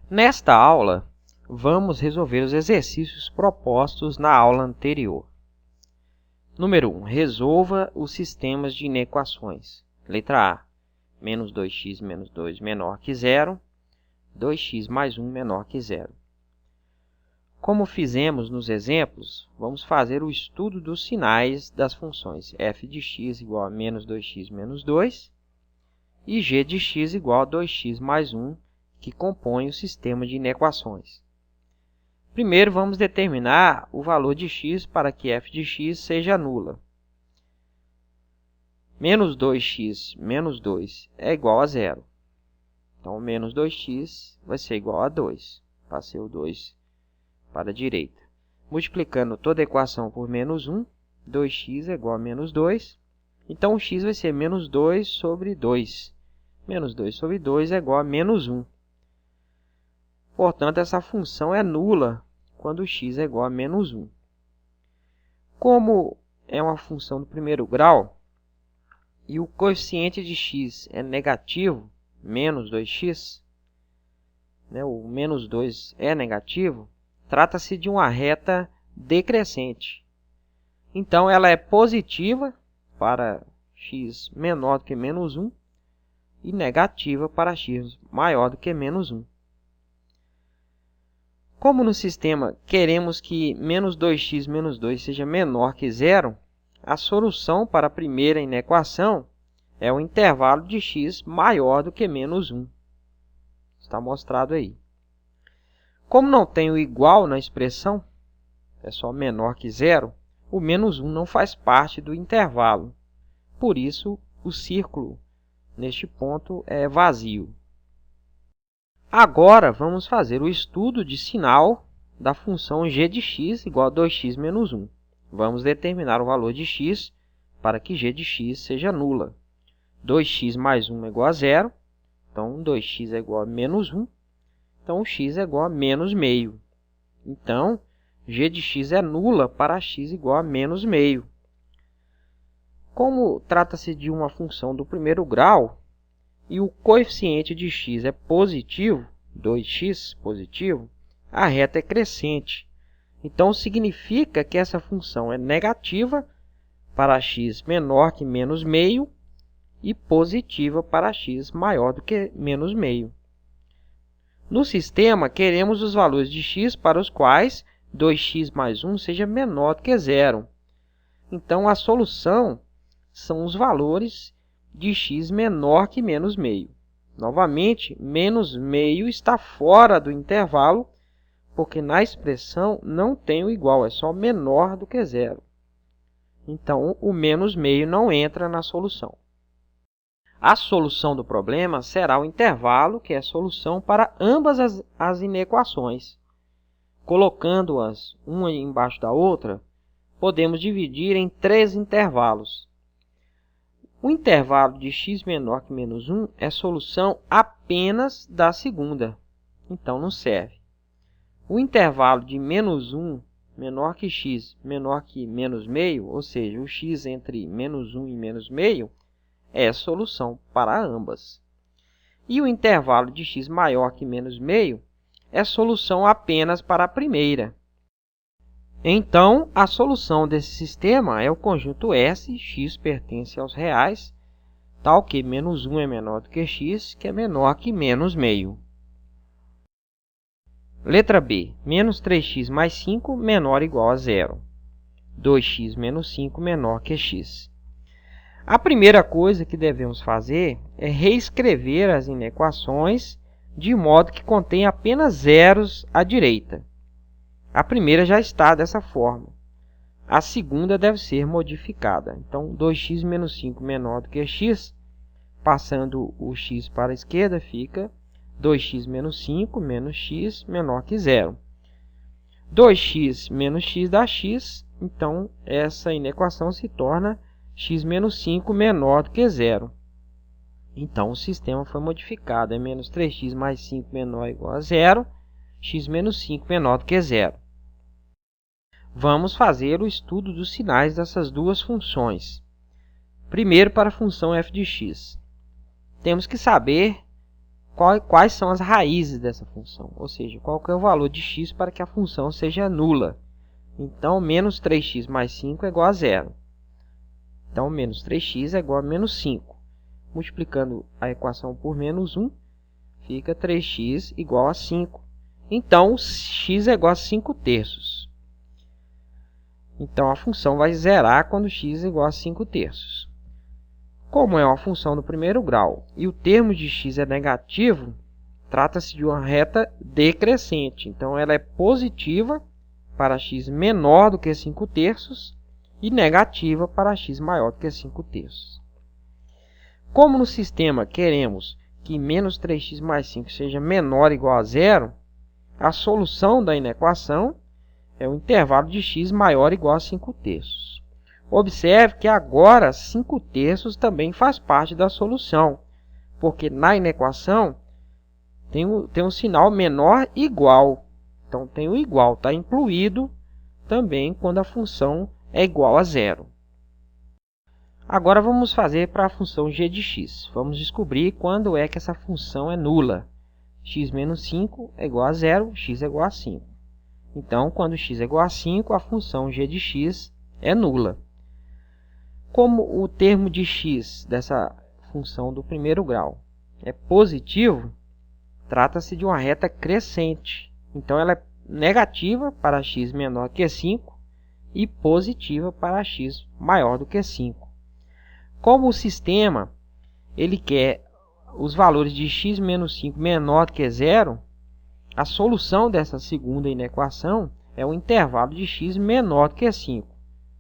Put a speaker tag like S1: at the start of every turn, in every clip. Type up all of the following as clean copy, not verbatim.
S1: Nesta aula, vamos resolver os exercícios propostos na aula anterior. Número 1. Resolva os sistemas de inequações. Letra A. Menos 2x menos 2 menor que zero. 2x mais 1 menor que zero. Como fizemos nos exemplos, vamos fazer o estudo dos sinais das funções f de x igual a menos 2x menos 2 e g de x igual a 2x mais 1, que compõe o sistema de inequações. Primeiro, vamos determinar o valor de x para que f de x seja nula. Menos 2x menos 2 é igual a zero. Então, menos 2x vai ser igual a 2. Passei o 2 para a direita. Multiplicando toda a equação por menos 1, 2x é igual a menos 2. Então, o x vai ser menos 2 sobre 2. Menos 2 sobre 2 é igual a menos 1. Portanto, essa função é nula quando x é igual a menos 1. Como é uma função do primeiro grau e o coeficiente de x é negativo, menos 2x, o menos 2 é negativo, trata-se de uma reta decrescente. Então, ela é positiva para x menor do que menos 1 e negativa para x maior do que menos 1. Como no sistema queremos que menos 2x menos 2 seja menor que zero, a solução para a primeira inequação é o intervalo de x maior do que menos 1. Está mostrado aí. Como não tem o igual na expressão, é só menor que zero, o menos 1 não faz parte do intervalo. Por isso, o círculo neste ponto é vazio. Agora, vamos fazer o estudo de sinal da função g de x igual a 2x menos 1. Vamos determinar o valor de x para que g de x seja nula. 2x mais 1 é igual a zero. Então, 2x é igual a menos 1. Então, x é igual a menos meio. Então, g de x é nula para x igual a menos meio. Como trata-se de uma função do primeiro grau, e o coeficiente de x é positivo, 2x positivo, a reta é crescente. Então, significa que essa função é negativa para x menor que menos meio e positiva para x maior do que menos meio. No sistema, queremos os valores de x para os quais 2x mais 1 seja menor do que zero. Então, a solução são os valores de x menor que menos meio. Novamente, menos meio está fora do intervalo, porque na expressão não tem o igual, é só menor do que zero. Então, o menos meio não entra na solução. A solução do problema será o intervalo, que é a solução para ambas as inequações. Colocando-as uma embaixo da outra, podemos dividir em três intervalos. O intervalo de x menor que menos 1 é solução apenas da segunda, então não serve. O intervalo de menos 1 menor que x menor que menos meio, ou seja, o x entre menos 1 e menos meio, é solução para ambas. E o intervalo de x maior que menos meio é solução apenas para a primeira. Então, a solução desse sistema é o conjunto S, x pertence aos reais, tal que menos 1 é menor do que x, que é menor que menos meio. Letra B. Menos 3x mais 5 menor ou igual a zero. 2x menos 5 menor que x. A primeira coisa que devemos fazer é reescrever as inequações de modo que contém apenas zeros à direita. A primeira já está dessa forma. A segunda deve ser modificada. Então, 2x menos 5 menor do que x, passando o x para a esquerda, fica 2x menos 5 menos x menor que zero. 2x menos x dá x, então essa inequação se torna x menos 5 menor do que zero. Então, o sistema foi modificado. É menos 3x mais 5 menor ou igual a zero, x menos 5 menor do que zero. Vamos fazer o estudo dos sinais dessas duas funções. Primeiro, para a função f de x. Temos que saber quais são as raízes dessa função, ou seja, qual que é o valor de x para que a função seja nula. Então, menos 3x mais 5 é igual a 0. Então, menos 3x é igual a menos 5. Multiplicando a equação por menos 1, fica 3x igual a 5. Então, x é igual a 5 terços. Então, a função vai zerar quando x é igual a 5 terços. Como é uma função do primeiro grau e o termo de x é negativo, trata-se de uma reta decrescente. Então, ela é positiva para x menor do que 5 terços e negativa para x maior do que 5 terços. Como no sistema queremos que menos 3x mais 5 seja menor ou igual a zero, a solução da inequação é o intervalo de x maior ou igual a 5 terços. Observe que agora 5 terços também faz parte da solução, porque na inequação tem um sinal menor igual. Então, tem o igual, está incluído também quando a função é igual a zero. Agora vamos fazer para a função g de x. Vamos descobrir quando é que essa função é nula. X menos 5 é igual a zero, x é igual a 5. Então, quando x é igual a 5, a função g de x é nula. Como o termo de x dessa função do primeiro grau é positivo, trata-se de uma reta crescente. Então, ela é negativa para x menor que 5 e positiva para x maior do que 5. Como o sistema ele quer os valores de x menos 5 menor que 0, a solução dessa segunda inequação é o intervalo de x menor que 5,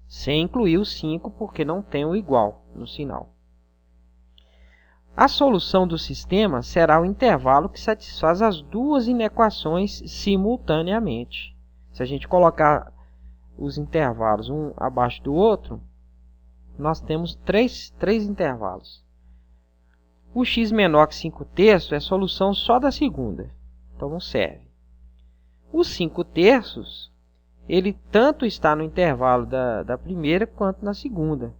S1: sem incluir o 5 porque não tem o igual no sinal. A solução do sistema será o intervalo que satisfaz as duas inequações simultaneamente. Se a gente colocar os intervalos um abaixo do outro, nós temos três intervalos. O x menor que 5 terços é solução só da segunda, então não serve. O 5 terços, ele tanto está no intervalo da primeira quanto na segunda.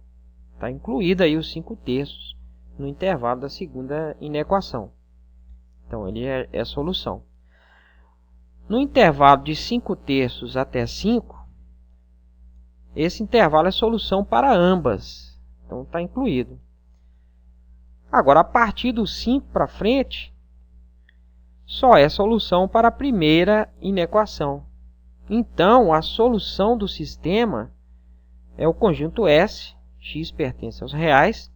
S1: Está incluído aí os 5 terços no intervalo da segunda inequação. Então, ele é solução. No intervalo de 5 terços até 5, esse intervalo é solução para ambas. Então, está incluído. Agora, a partir do 5 para frente, só é solução para a primeira inequação. Então, a solução do sistema é o conjunto S, x pertence aos reais,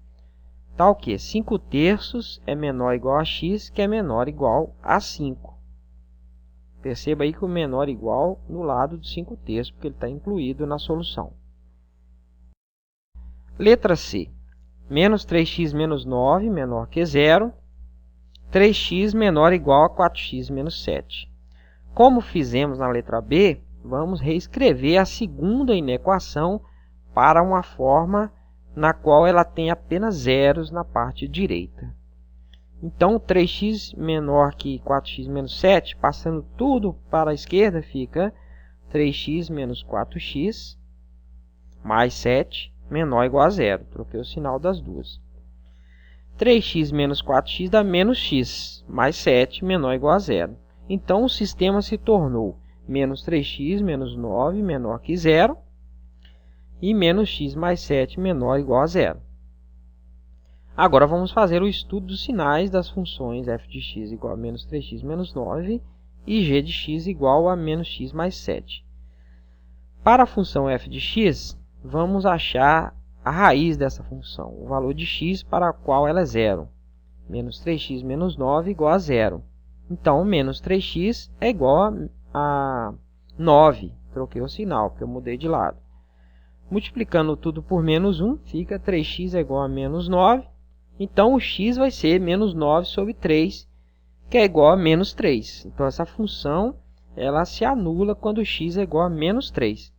S1: tal que 5 terços é menor ou igual a x, que é menor ou igual a 5. Perceba aí que o menor ou igual no lado de 5 terços, porque ele está incluído na solução. Letra C. Menos 3x menos 9 menor que 0. 3x menor ou igual a 4x menos 7. Como fizemos na letra B, vamos reescrever a segunda inequação para uma forma na qual ela tem apenas zeros na parte direita. Então, 3x menor que 4x menos 7, passando tudo para a esquerda, fica 3x menos 4x mais 7 menor ou igual a zero. Troquei o sinal das duas. 3x menos 4x dá menos x, mais 7 menor ou igual a zero. Então, o sistema se tornou menos 3x menos 9 menor que zero e menos x mais 7 menor ou igual a zero. Agora, vamos fazer o estudo dos sinais das funções f de x igual a menos 3x menos 9 e g de x igual a menos x mais 7. Para a função f de x, vamos achar a raiz dessa função, o valor de x para a qual ela é zero. Menos 3x menos 9 igual a zero. Então, menos 3x é igual a 9. Troquei o sinal, porque eu mudei de lado. Multiplicando tudo por menos 1, fica 3x é igual a menos 9. Então, o x vai ser menos 9 sobre 3, que é igual a menos 3. Então, essa função ela se anula quando x é igual a menos 3.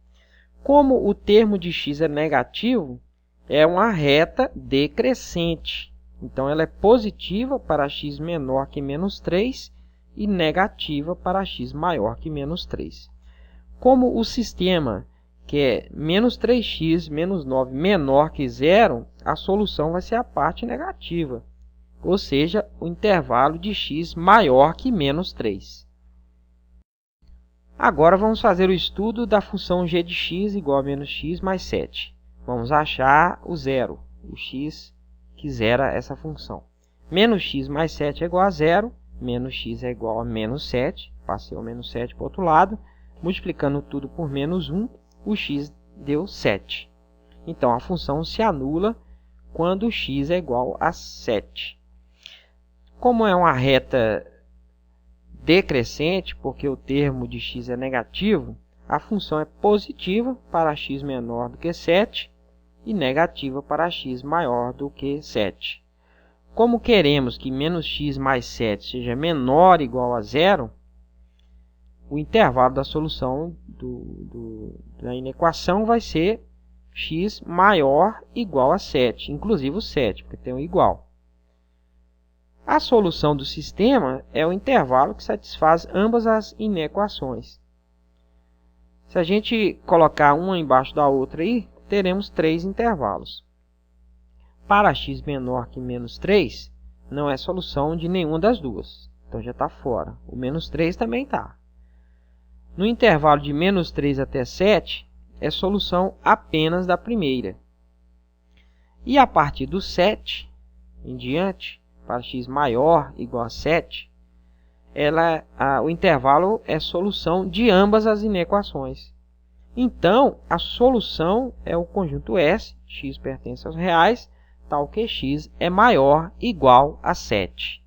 S1: Como o termo de x é negativo, é uma reta decrescente. Então, ela é positiva para x menor que menos 3 e negativa para x maior que menos 3. Como o sistema que é menos 3x menos 9 menor que zero, a solução vai ser a parte negativa. ou seja, o intervalo de x maior que menos 3. Agora vamos fazer o estudo da função g de x igual a menos x mais 7. Vamos achar o zero, o x que zera essa função. Menos x mais 7 é igual a zero, menos x é igual a menos 7, passei o menos 7 para o outro lado, multiplicando tudo por menos 1, o x deu 7. Então, a função se anula quando x é igual a 7. Como é uma reta decrescente, porque o termo de x é negativo, a função é positiva para x menor do que 7 e negativa para x maior do que 7. Como queremos que menos x mais 7 seja menor ou igual a zero, o intervalo da solução da inequação vai ser x maior ou igual a 7, inclusive o 7, porque tem um igual. A solução do sistema é o intervalo que satisfaz ambas as inequações. Se a gente colocar uma embaixo da outra aí, teremos 3 intervalos. Para x menor que menos 3, não é solução de nenhuma das duas. Então já está fora. O menos 3 também está. No intervalo de menos 3 até 7, é solução apenas da primeira. E a partir do 7 em diante, para x maior ou igual a 7, o intervalo é solução de ambas as inequações. Então, a solução é o conjunto S, x pertence aos reais, tal que x é maior ou igual a 7.